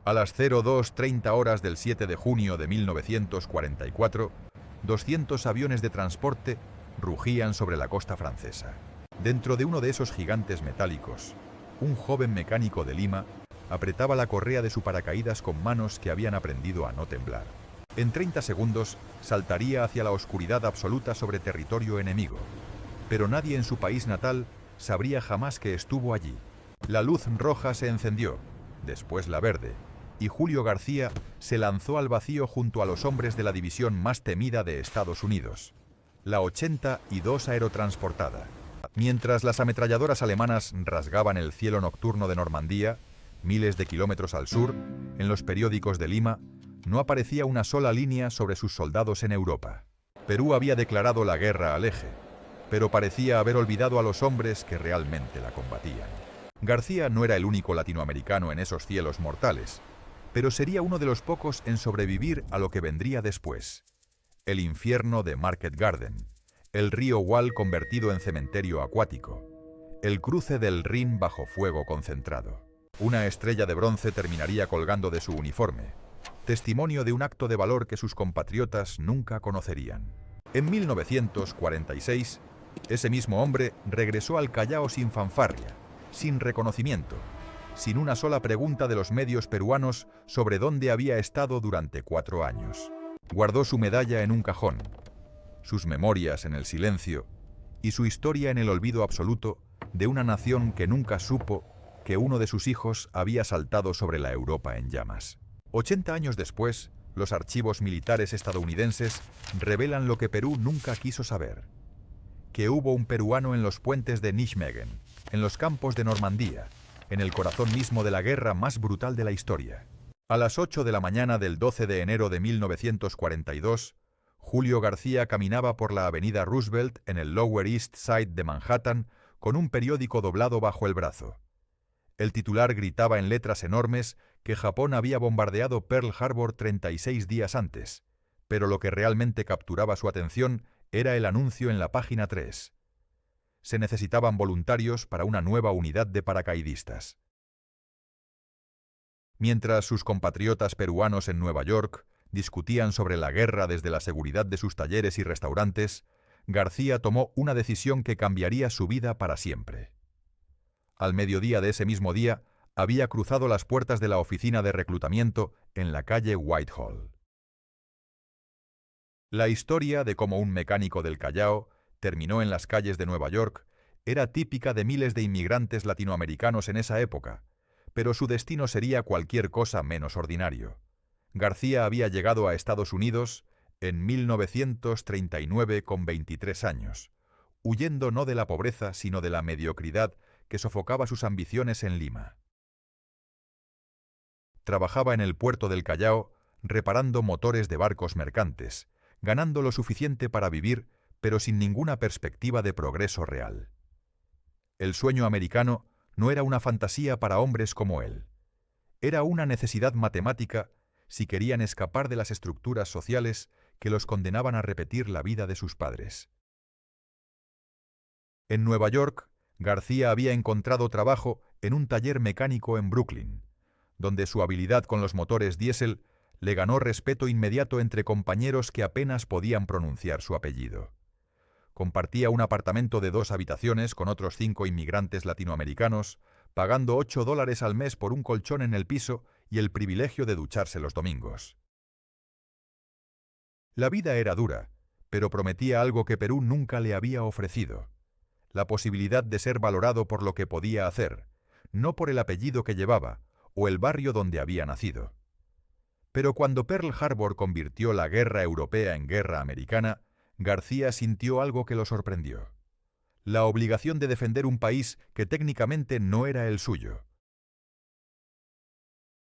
A las 02:30 horas del 7 de junio de 1944, 200 aviones de transporte rugían sobre la costa francesa. Dentro de uno de esos gigantes metálicos, un joven mecánico de Lima apretaba la correa de su paracaídas con manos que habían aprendido a no temblar. En 30 segundos saltaría hacia la oscuridad absoluta sobre territorio enemigo, pero nadie en su país natal sabría jamás que estuvo allí. La luz roja se encendió, después la verde, y Julio García se lanzó al vacío junto a los hombres de la división más temida de Estados Unidos, la 82 Aerotransportada. Mientras las ametralladoras alemanas rasgaban el cielo nocturno de Normandía, miles de kilómetros al sur, en los periódicos de Lima, no aparecía una sola línea sobre sus soldados en Europa. Perú había declarado la guerra al eje, pero parecía haber olvidado a los hombres que realmente la combatían. García no era el único latinoamericano en esos cielos mortales, pero sería uno de los pocos en sobrevivir a lo que vendría después. El infierno de Market Garden, el río Wall convertido en cementerio acuático, el cruce del Rin bajo fuego concentrado. Una estrella de bronce terminaría colgando de su uniforme, testimonio de un acto de valor que sus compatriotas nunca conocerían. En 1946, ese mismo hombre regresó al Callao sin fanfarria, sin reconocimiento, sin una sola pregunta de los medios peruanos sobre dónde había estado durante 4 años. Guardó su medalla en un cajón, sus memorias en el silencio y su historia en el olvido absoluto de una nación que nunca supo que uno de sus hijos había saltado sobre la Europa en llamas. 80 años después, los archivos militares estadounidenses revelan lo que Perú nunca quiso saber: que hubo un peruano en los puentes de Nijmegen, en los campos de Normandía, en el corazón mismo de la guerra más brutal de la historia. A las 8 de la mañana del 12 de enero de 1942, Julio García caminaba por la avenida Roosevelt en el Lower East Side de Manhattan con un periódico doblado bajo el brazo. El titular gritaba en letras enormes que Japón había bombardeado Pearl Harbor 36 días antes, pero lo que realmente capturaba su atención era el anuncio en la página 3. Se necesitaban voluntarios para una nueva unidad de paracaidistas. Mientras sus compatriotas peruanos en Nueva York discutían sobre la guerra desde la seguridad de sus talleres y restaurantes, García tomó una decisión que cambiaría su vida para siempre. Al mediodía de ese mismo día, había cruzado las puertas de la oficina de reclutamiento en la calle Whitehall. La historia de cómo un mecánico del Callao terminó en las calles de Nueva York era típica de miles de inmigrantes latinoamericanos en esa época, pero su destino sería cualquier cosa menos ordinario. García había llegado a Estados Unidos en 1939 con 23 años, huyendo no de la pobreza sino de la mediocridad que sofocaba sus ambiciones en Lima. Trabajaba en el puerto del Callao reparando motores de barcos mercantes, ganando lo suficiente para vivir, pero sin ninguna perspectiva de progreso real. El sueño americano no era una fantasía para hombres como él. Era una necesidad matemática si querían escapar de las estructuras sociales que los condenaban a repetir la vida de sus padres. En Nueva York, García había encontrado trabajo en un taller mecánico en Brooklyn, donde su habilidad con los motores diésel le ganó respeto inmediato entre compañeros que apenas podían pronunciar su apellido. Compartía un apartamento de 2 habitaciones con otros 5 inmigrantes latinoamericanos, pagando $8 al mes por un colchón en el piso y el privilegio de ducharse los domingos. La vida era dura, pero prometía algo que Perú nunca le había ofrecido: la posibilidad de ser valorado por lo que podía hacer, no por el apellido que llevaba o el barrio donde había nacido. Pero cuando Pearl Harbor convirtió la guerra europea en guerra americana, García sintió algo que lo sorprendió: la obligación de defender un país que técnicamente no era el suyo.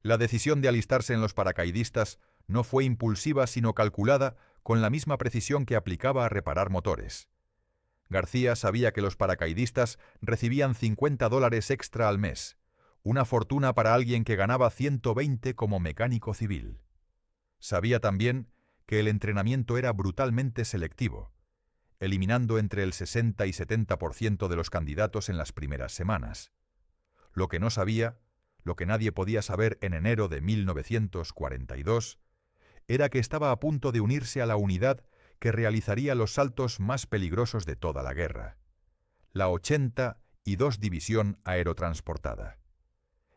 La decisión de alistarse en los paracaidistas no fue impulsiva sino calculada con la misma precisión que aplicaba a reparar motores. García sabía que los paracaidistas recibían $50 extra al mes, una fortuna para alguien que ganaba 120 como mecánico civil. Sabía también que el entrenamiento era brutalmente selectivo, eliminando entre el 60 y 70% de los candidatos en las primeras semanas. Lo que no sabía, lo que nadie podía saber en enero de 1942, era que estaba a punto de unirse a la unidad que realizaría los saltos más peligrosos de toda la guerra, la 82 División Aerotransportada.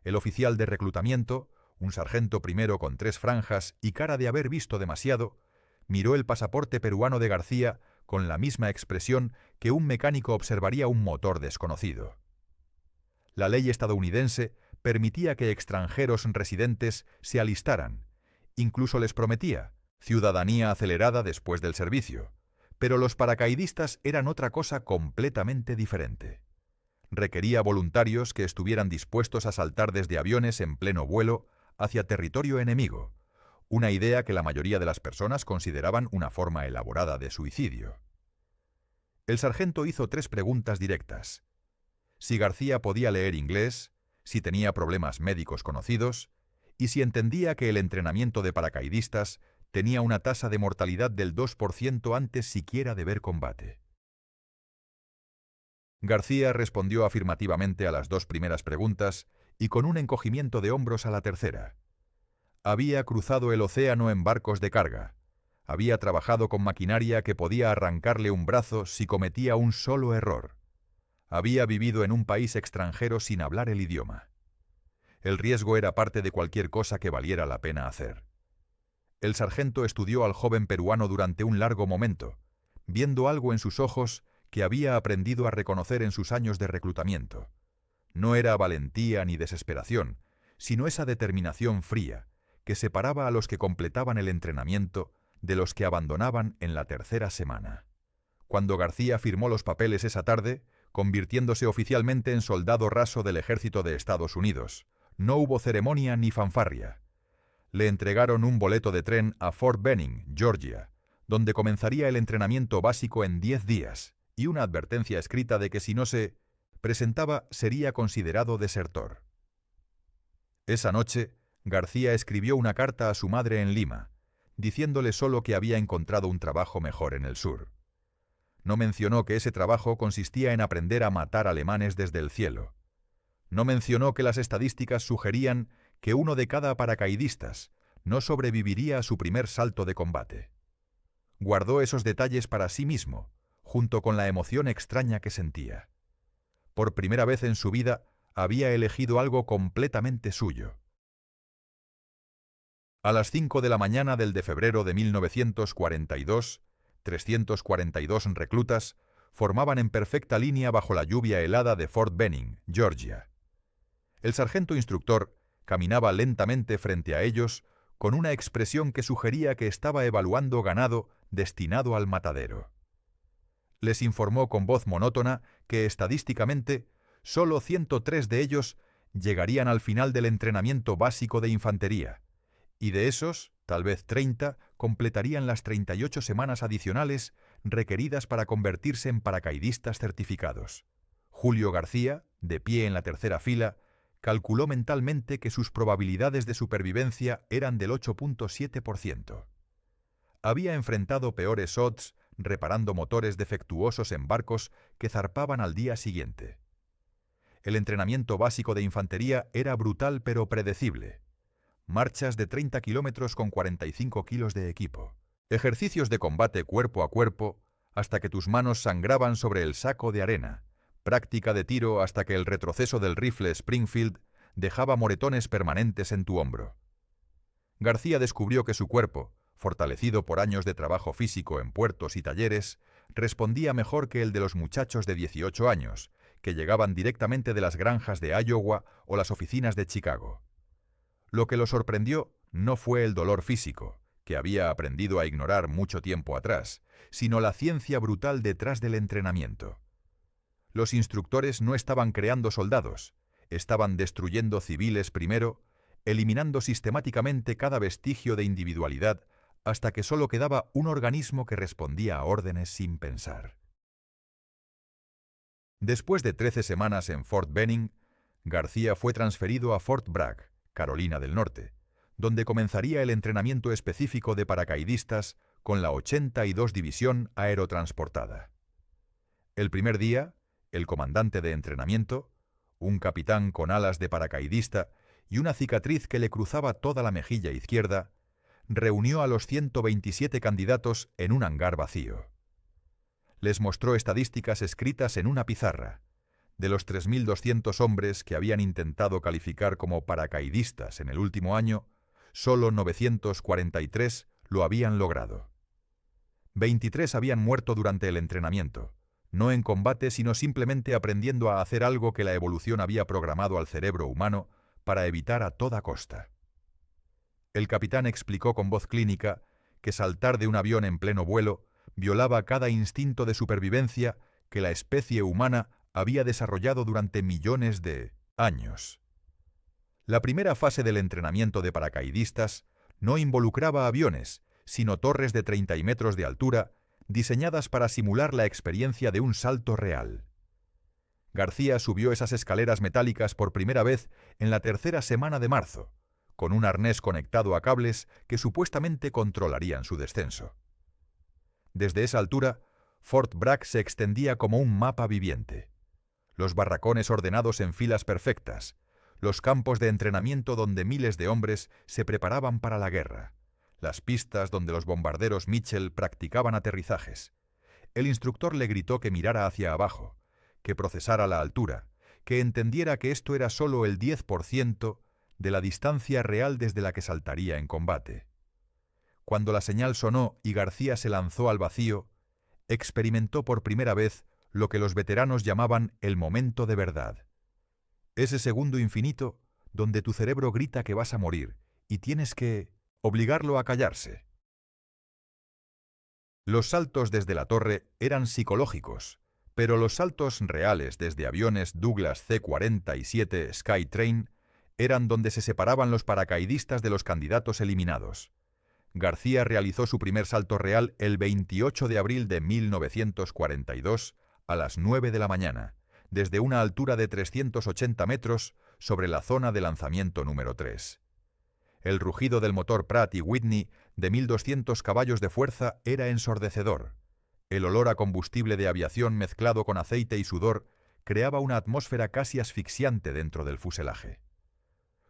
El oficial de reclutamiento, un sargento primero con 3 franjas y cara de haber visto demasiado, miró el pasaporte peruano de García con la misma expresión que un mecánico observaría un motor desconocido. La ley estadounidense permitía que extranjeros residentes se alistaran, incluso les prometía ciudadanía acelerada después del servicio, pero los paracaidistas eran otra cosa completamente diferente. Requería voluntarios que estuvieran dispuestos a saltar desde aviones en pleno vuelo hacia territorio enemigo, una idea que la mayoría de las personas consideraban una forma elaborada de suicidio. El sargento hizo 3 preguntas directas: si García podía leer inglés, si tenía problemas médicos conocidos y si entendía que el entrenamiento de paracaidistas tenía una tasa de mortalidad del 2% antes siquiera de ver combate. García respondió afirmativamente a las 2 primeras preguntas y con un encogimiento de hombros a la tercera. Había cruzado el océano en barcos de carga. Había trabajado con maquinaria que podía arrancarle un brazo si cometía un solo error. Había vivido en un país extranjero sin hablar el idioma. El riesgo era parte de cualquier cosa que valiera la pena hacer. El sargento estudió al joven peruano durante un largo momento, viendo algo en sus ojos que había aprendido a reconocer en sus años de reclutamiento. No era valentía ni desesperación, sino esa determinación fría que separaba a los que completaban el entrenamiento de los que abandonaban en la 3ª semana. Cuando García firmó los papeles esa tarde, convirtiéndose oficialmente en soldado raso del ejército de Estados Unidos, no hubo ceremonia ni fanfarria. Le entregaron un boleto de tren a Fort Benning, Georgia, donde comenzaría el entrenamiento básico en 10 días, y una advertencia escrita de que si no se presentaba sería considerado desertor. Esa noche, García escribió una carta a su madre en Lima, diciéndole solo que había encontrado un trabajo mejor en el sur. No mencionó que ese trabajo consistía en aprender a matar alemanes desde el cielo. No mencionó que las estadísticas sugerían que 1 de cada paracaidistas no sobreviviría a su primer salto de combate. Guardó esos detalles para sí mismo, junto con la emoción extraña que sentía. Por primera vez en su vida había elegido algo completamente suyo. A las 5 de la mañana del de febrero de 1942, 342 reclutas formaban en perfecta línea bajo la lluvia helada de Fort Benning, Georgia. El sargento instructor caminaba lentamente frente a ellos con una expresión que sugería que estaba evaluando ganado destinado al matadero. Les informó con voz monótona que estadísticamente solo 103 de ellos llegarían al final del entrenamiento básico de infantería, y de esos, tal vez 30 completarían las 38 semanas adicionales requeridas para convertirse en paracaidistas certificados. Julio García, de pie en la 3ª fila, calculó mentalmente que sus probabilidades de supervivencia eran del 8.7%. Había enfrentado peores odds reparando motores defectuosos en barcos que zarpaban al día siguiente. El entrenamiento básico de infantería era brutal pero predecible. Marchas de 30 kilómetros con 45 kilos de equipo. Ejercicios de combate cuerpo a cuerpo hasta que tus manos sangraban sobre el saco de arena. Práctica de tiro hasta que el retroceso del rifle Springfield dejaba moretones permanentes en tu hombro. García descubrió que su cuerpo, fortalecido por años de trabajo físico en puertos y talleres, respondía mejor que el de los muchachos de 18 años, que llegaban directamente de las granjas de Iowa o las oficinas de Chicago. Lo que lo sorprendió no fue el dolor físico, que había aprendido a ignorar mucho tiempo atrás, sino la ciencia brutal detrás del entrenamiento. Los instructores no estaban creando soldados, estaban destruyendo civiles primero, eliminando sistemáticamente cada vestigio de individualidad hasta que solo quedaba un organismo que respondía a órdenes sin pensar. Después de 13 semanas en Fort Benning, García fue transferido a Fort Bragg, Carolina del Norte, donde comenzaría el entrenamiento específico de paracaidistas con la 82 División Aerotransportada. El primer día, el comandante de entrenamiento, un capitán con alas de paracaidista y una cicatriz que le cruzaba toda la mejilla izquierda, reunió a los 127 candidatos en un hangar vacío. Les mostró estadísticas escritas en una pizarra. De los 3.200 hombres que habían intentado calificar como paracaidistas en el último año, solo 943 lo habían logrado. 23 habían muerto durante el entrenamiento, no en combate, sino simplemente aprendiendo a hacer algo que la evolución había programado al cerebro humano para evitar a toda costa. El capitán explicó con voz clínica que saltar de un avión en pleno vuelo violaba cada instinto de supervivencia que la especie humana había desarrollado durante millones de años. La primera fase del entrenamiento de paracaidistas no involucraba aviones, sino torres de 30 metros de altura, diseñadas para simular la experiencia de un salto real. García subió esas escaleras metálicas por primera vez en la tercera semana de marzo, con un arnés conectado a cables que supuestamente controlarían su descenso. Desde esa altura, Fort Bragg se extendía como un mapa viviente. Los barracones ordenados en filas perfectas, los campos de entrenamiento donde miles de hombres se preparaban para la guerra, las pistas donde los bombarderos Mitchell practicaban aterrizajes. El instructor le gritó que mirara hacia abajo, que procesara la altura, que entendiera que esto era solo el 10% de la distancia real desde la que saltaría en combate. Cuando la señal sonó y García se lanzó al vacío, experimentó por primera vez lo que los veteranos llamaban el momento de verdad. Ese segundo infinito donde tu cerebro grita que vas a morir y tienes que obligarlo a callarse. Los saltos desde la torre eran psicológicos, pero los saltos reales desde aviones Douglas C-47 Skytrain eran donde se separaban los paracaidistas de los candidatos eliminados. García realizó su primer salto real el 28 de abril de 1942 a las 9 de la mañana, desde una altura de 380 metros sobre la zona de lanzamiento número 3. El rugido del motor Pratt y Whitney de 1.200 caballos de fuerza era ensordecedor. El olor a combustible de aviación mezclado con aceite y sudor creaba una atmósfera casi asfixiante dentro del fuselaje.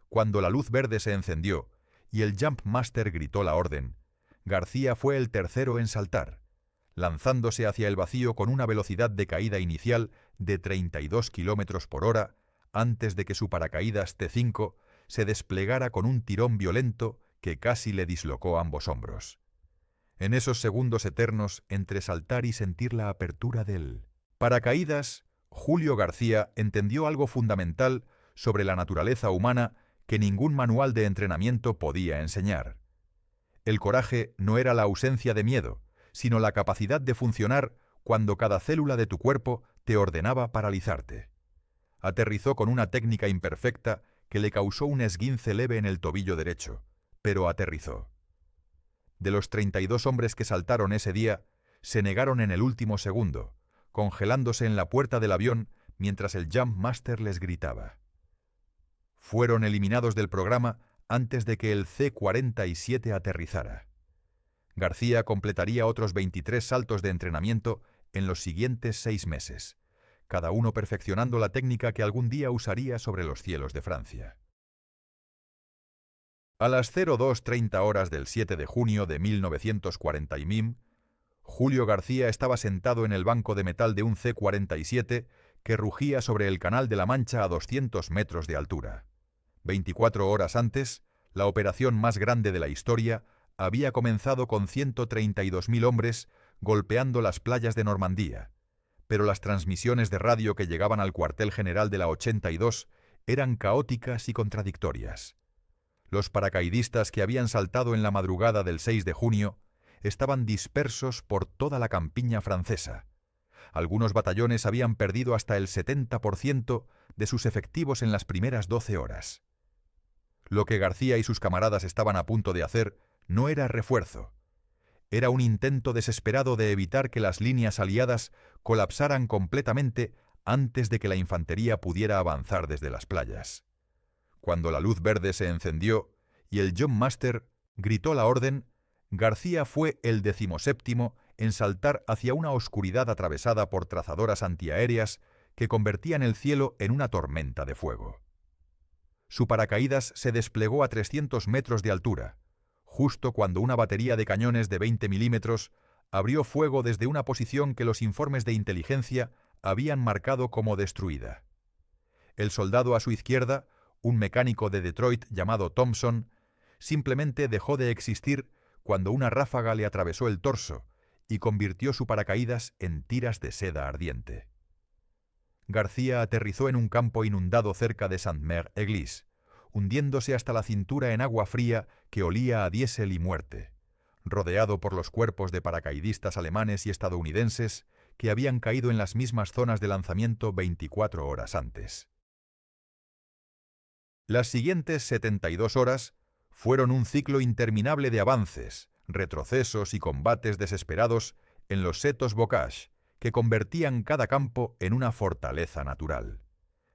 Cuando la luz verde se encendió y el Jump Master gritó la orden, García fue el tercero en saltar, lanzándose hacia el vacío con una velocidad de caída inicial de 32 km por hora antes de que su paracaídas T-5 se desplegara con un tirón violento que casi le dislocó ambos hombros. En esos segundos eternos entre saltar y sentir la apertura del paracaídas, Julio García entendió algo fundamental sobre la naturaleza humana que ningún manual de entrenamiento podía enseñar. El coraje no era la ausencia de miedo, sino la capacidad de funcionar cuando cada célula de tu cuerpo te ordenaba paralizarte. Aterrizó con una técnica imperfecta que le causó un esguince leve en el tobillo derecho, pero aterrizó. De los 32 hombres que saltaron ese día, se negaron en el último segundo, congelándose en la puerta del avión mientras el Jump Master les gritaba. Fueron eliminados del programa antes de que el C-47 aterrizara. García completaría otros 23 saltos de entrenamiento en los siguientes 6 meses, cada uno perfeccionando la técnica que algún día usaría sobre los cielos de Francia. A las 02:30 horas del 7 de junio de 1940 Julio García estaba sentado en el banco de metal de un C-47 que rugía sobre el Canal de la Mancha a 200 metros de altura. 24 horas antes, la operación más grande de la historia había comenzado con 132.000 hombres golpeando las playas de Normandía, pero las transmisiones de radio que llegaban al cuartel general de la 82 eran caóticas y contradictorias. Los paracaidistas que habían saltado en la madrugada del 6 de junio estaban dispersos por toda la campiña francesa. Algunos batallones habían perdido hasta el 70% de sus efectivos en las primeras 12 horas. Lo que García y sus camaradas estaban a punto de hacer no era refuerzo. Era un intento desesperado de evitar que las líneas aliadas colapsaran completamente antes de que la infantería pudiera avanzar desde las playas. Cuando la luz verde se encendió y el Jump Master gritó la orden, García fue el 17º en saltar hacia una oscuridad atravesada por trazadoras antiaéreas que convertían el cielo en una tormenta de fuego. su paracaídas se desplegó a 300 metros de altura, justo cuando una batería de cañones de 20 milímetros abrió fuego desde una posición que los informes de inteligencia habían marcado como destruida. El soldado a su izquierda, un mecánico de Detroit llamado Thompson, simplemente dejó de existir cuando una ráfaga le atravesó el torso y convirtió su paracaídas en tiras de seda ardiente. García aterrizó en un campo inundado cerca de Sainte-Mère-Église, hundiéndose hasta la cintura en agua fría que olía a diésel y muerte, rodeado por los cuerpos de paracaidistas alemanes y estadounidenses que habían caído en las mismas zonas de lanzamiento 24 horas antes. Las siguientes 72 horas fueron un ciclo interminable de avances, retrocesos y combates desesperados en los setos bocage, que convertían cada campo en una fortaleza natural.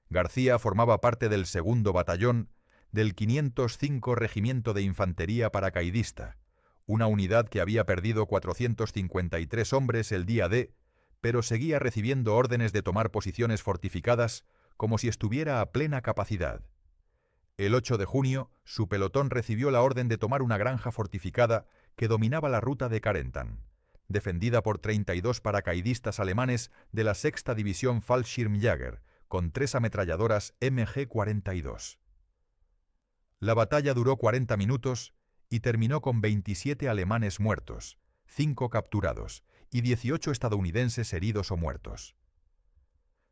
García formaba parte del 2º Batallón del 505 Regimiento de Infantería Paracaidista, una unidad que había perdido 453 hombres el día D, pero seguía recibiendo órdenes de tomar posiciones fortificadas como si estuviera a plena capacidad. El 8 de junio, su pelotón recibió la orden de tomar una granja fortificada que dominaba la ruta de Carentan, defendida por 32 paracaidistas alemanes de la 6ª División Fallschirmjäger, con 3 ametralladoras MG-42. La batalla duró 40 minutos y terminó con 27 alemanes muertos, 5 capturados y 18 estadounidenses heridos o muertos.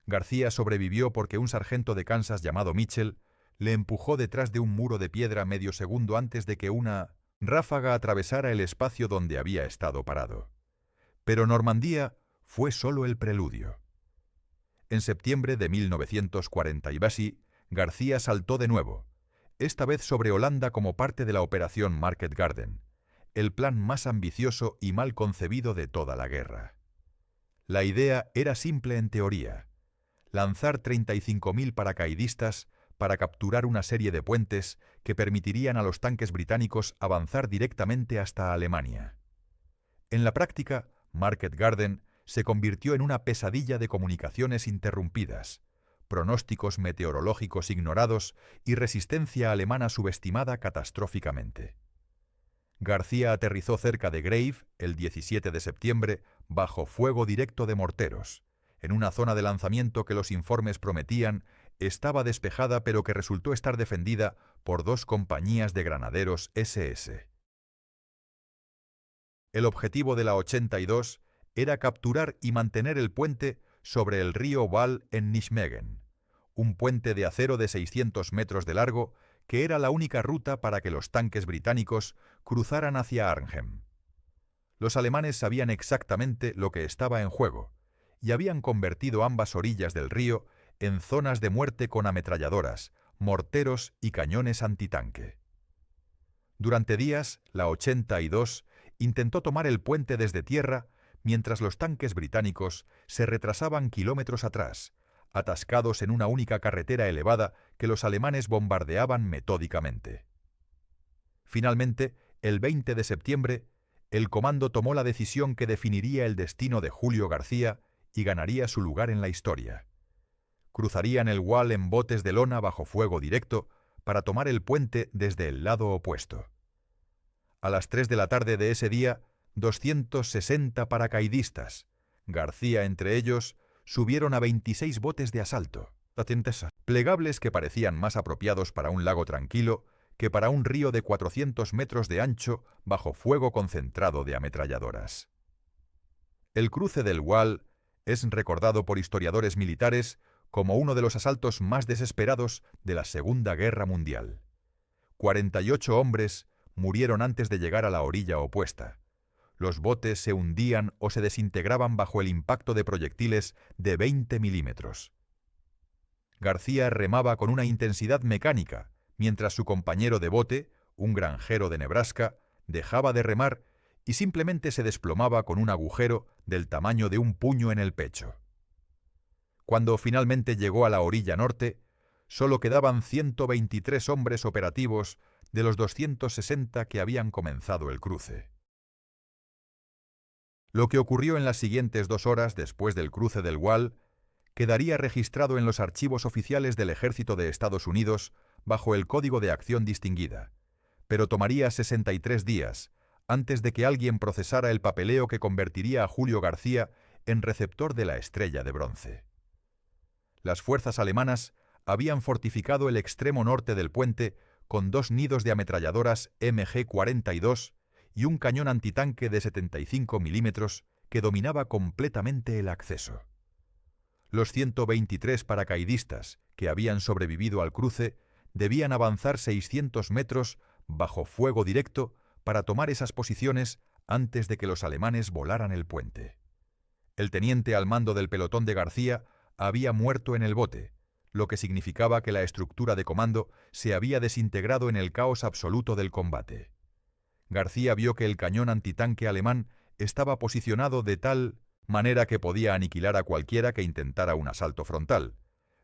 García sobrevivió porque un sargento de Kansas llamado Mitchell le empujó detrás de un muro de piedra medio segundo antes de que una ráfaga atravesara el espacio donde había estado parado. Pero Normandía fue solo el preludio. En septiembre de 1940 García saltó de nuevo, esta vez sobre Holanda como parte de la Operación Market Garden, el plan más ambicioso y mal concebido de toda la guerra. La idea era simple en teoría: lanzar 35.000 paracaidistas para capturar una serie de puentes que permitirían a los tanques británicos avanzar directamente hasta Alemania. En la práctica, Market Garden se convirtió en una pesadilla de comunicaciones interrumpidas, pronósticos meteorológicos ignorados y resistencia alemana subestimada catastróficamente. García aterrizó cerca de Grave el 17 de septiembre bajo fuego directo de morteros, en una zona de lanzamiento que los informes prometían estaba despejada pero que resultó estar defendida por 2 compañías de granaderos SS. El objetivo de la 82 era capturar y mantener el puente sobre el río Waal en Nijmegen, un puente de acero de 600 metros de largo que era la única ruta para que los tanques británicos cruzaran hacia Arnhem. Los alemanes sabían exactamente lo que estaba en juego y habían convertido ambas orillas del río en zonas de muerte con ametralladoras, morteros y cañones antitanque. Durante días, la 82 intentó tomar el puente desde tierra mientras los tanques británicos se retrasaban kilómetros atrás, atascados en una única carretera elevada que los alemanes bombardeaban metódicamente. Finalmente, el 20 de septiembre, el comando tomó la decisión que definiría el destino de Julio García y ganaría su lugar en la historia. Cruzarían el Waal en botes de lona bajo fuego directo para tomar el puente desde el lado opuesto. A las 3 de la tarde de ese día, 260 paracaidistas, García entre ellos, subieron a 26 botes de asalto, plegables que parecían más apropiados para un lago tranquilo que para un río de 400 metros de ancho bajo fuego concentrado de ametralladoras. El cruce del Waal es recordado por historiadores militares como uno de los asaltos más desesperados de la Segunda Guerra Mundial. 48 hombres murieron antes de llegar a la orilla opuesta. Los botes se hundían o se desintegraban bajo el impacto de proyectiles de 20 milímetros. García remaba con una intensidad mecánica, mientras su compañero de bote, un granjero de Nebraska, dejaba de remar y simplemente se desplomaba con un agujero del tamaño de un puño en el pecho. Cuando finalmente llegó a la orilla norte, solo quedaban 123 hombres operativos de los 260 que habían comenzado el cruce. Lo que ocurrió en las siguientes 2 horas después del cruce del Waal quedaría registrado en los archivos oficiales del Ejército de Estados Unidos bajo el Código de Acción Distinguida, pero tomaría 63 días antes de que alguien procesara el papeleo que convertiría a Julio García en receptor de la Estrella de Bronce. Las fuerzas alemanas habían fortificado el extremo norte del puente con 2 nidos de ametralladoras MG-42 y un cañón antitanque de 75 milímetros que dominaba completamente el acceso. Los 123 paracaidistas que habían sobrevivido al cruce debían avanzar 600 metros bajo fuego directo para tomar esas posiciones antes de que los alemanes volaran el puente. El teniente al mando del pelotón de García había muerto en el bote, lo que significaba que la estructura de comando se había desintegrado en el caos absoluto del combate. García vio que el cañón antitanque alemán estaba posicionado de tal manera que podía aniquilar a cualquiera que intentara un asalto frontal,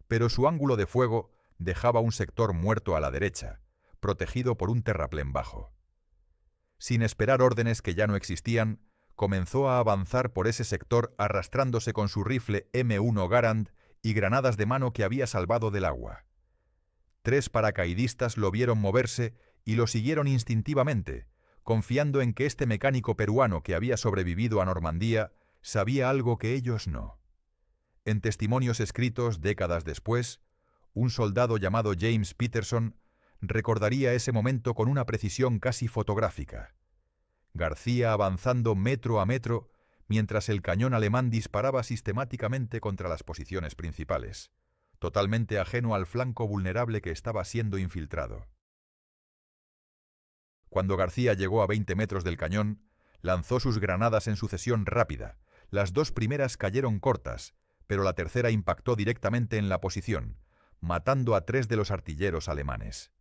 pero su ángulo de fuego dejaba un sector muerto a la derecha, protegido por un terraplén bajo. Sin esperar órdenes que ya no existían, comenzó a avanzar por ese sector arrastrándose con su rifle M1 Garand y granadas de mano que había salvado del agua. 3 paracaidistas lo vieron moverse y lo siguieron instintivamente, confiando en que este mecánico peruano que había sobrevivido a Normandía sabía algo que ellos no. En testimonios escritos décadas después, un soldado llamado James Peterson recordaría ese momento con una precisión casi fotográfica. García avanzando metro a metro mientras el cañón alemán disparaba sistemáticamente contra las posiciones principales, totalmente ajeno al flanco vulnerable que estaba siendo infiltrado. Cuando García llegó a 20 metros del cañón, lanzó sus granadas en sucesión rápida. Las 2 primeras cayeron cortas, pero la tercera impactó directamente en la posición, matando a 3 de los artilleros alemanes.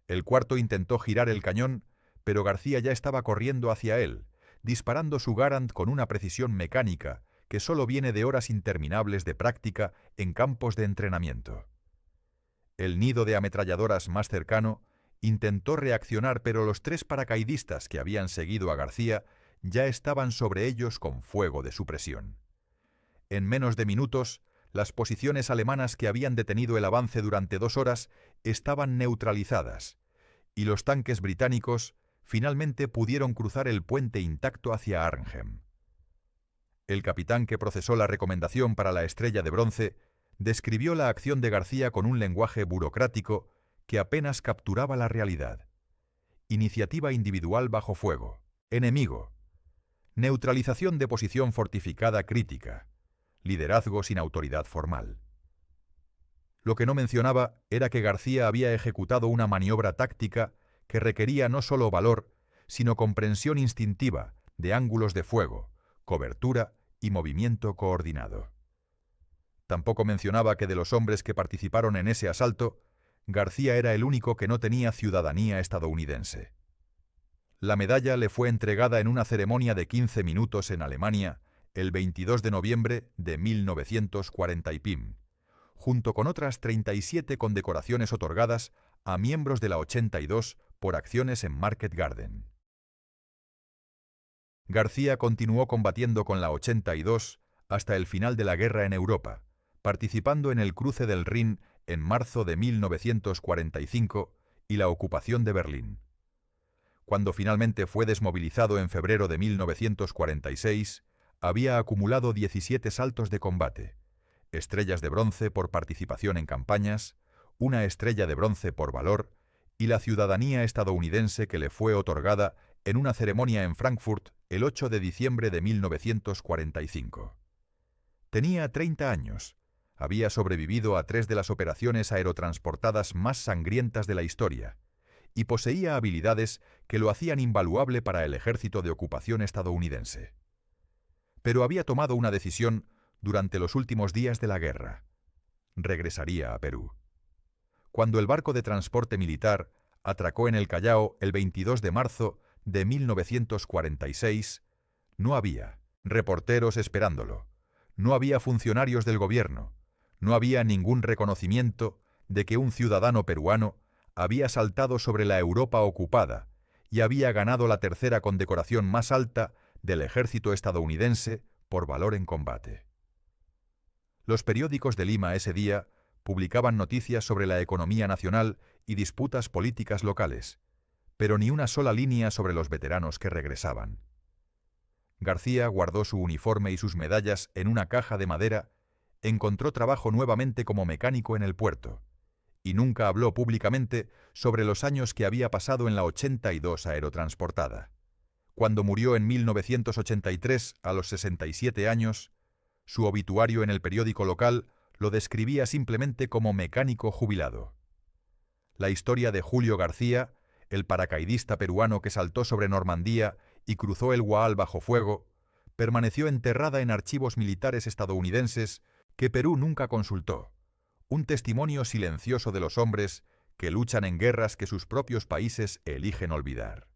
El cuarto intentó girar el cañón, pero García ya estaba corriendo hacia él, disparando su Garand con una precisión mecánica que solo viene de horas interminables de práctica en campos de entrenamiento. El nido de ametralladoras más cercano intentó reaccionar, pero los 3 paracaidistas que habían seguido a García ya estaban sobre ellos con fuego de supresión. En menos de minutos, las posiciones alemanas que habían detenido el avance durante 2 horas estaban neutralizadas, y los tanques británicos finalmente pudieron cruzar el puente intacto hacia Arnhem. El capitán que procesó la recomendación para la Estrella de Bronce describió la acción de García con un lenguaje burocrático que apenas capturaba la realidad. Iniciativa individual bajo fuego. Enemigo. Neutralización de posición fortificada crítica. Liderazgo sin autoridad formal. Lo que no mencionaba era que García había ejecutado una maniobra táctica que requería no solo valor, sino comprensión instintiva de ángulos de fuego, cobertura y movimiento coordinado. Tampoco mencionaba que de los hombres que participaron en ese asalto, García era el único que no tenía ciudadanía estadounidense. La medalla le fue entregada en una ceremonia de 15 minutos en Alemania el 22 de noviembre de 1940 y pim, junto con otras 37 condecoraciones otorgadas a miembros de la 82 por acciones en Market Garden. García continuó combatiendo con la 82 hasta el final de la guerra en Europa, participando en el cruce del Rin en marzo de 1945 y la ocupación de Berlín. Cuando finalmente fue desmovilizado en febrero de 1946, había acumulado 17 saltos de combate, estrellas de bronce por participación en campañas, una estrella de bronce por valor y la ciudadanía estadounidense que le fue otorgada en una ceremonia en Frankfurt el 8 de diciembre de 1945. Tenía 30 años, había sobrevivido a 3 de las operaciones aerotransportadas más sangrientas de la historia y poseía habilidades que lo hacían invaluable para el ejército de ocupación estadounidense. Pero había tomado una decisión durante los últimos días de la guerra. Regresaría a Perú. Cuando el barco de transporte militar atracó en el Callao el 22 de marzo de 1946, no había reporteros esperándolo, no había funcionarios del gobierno, no había ningún reconocimiento de que un ciudadano peruano había saltado sobre la Europa ocupada y había ganado la tercera condecoración más alta del ejército estadounidense por valor en combate. Los periódicos de Lima ese día publicaban noticias sobre la economía nacional y disputas políticas locales, pero ni una sola línea sobre los veteranos que regresaban. García guardó su uniforme y sus medallas en una caja de madera, encontró trabajo nuevamente como mecánico en el puerto, y nunca habló públicamente sobre los años que había pasado en la 82 aerotransportada. Cuando murió en 1983, a los 67 años, su obituario en el periódico local lo describía simplemente como mecánico jubilado. La historia de Julio García, el paracaidista peruano que saltó sobre Normandía y cruzó el Waal bajo fuego, permaneció enterrada en archivos militares estadounidenses que Perú nunca consultó, un testimonio silencioso de los hombres que luchan en guerras que sus propios países eligen olvidar.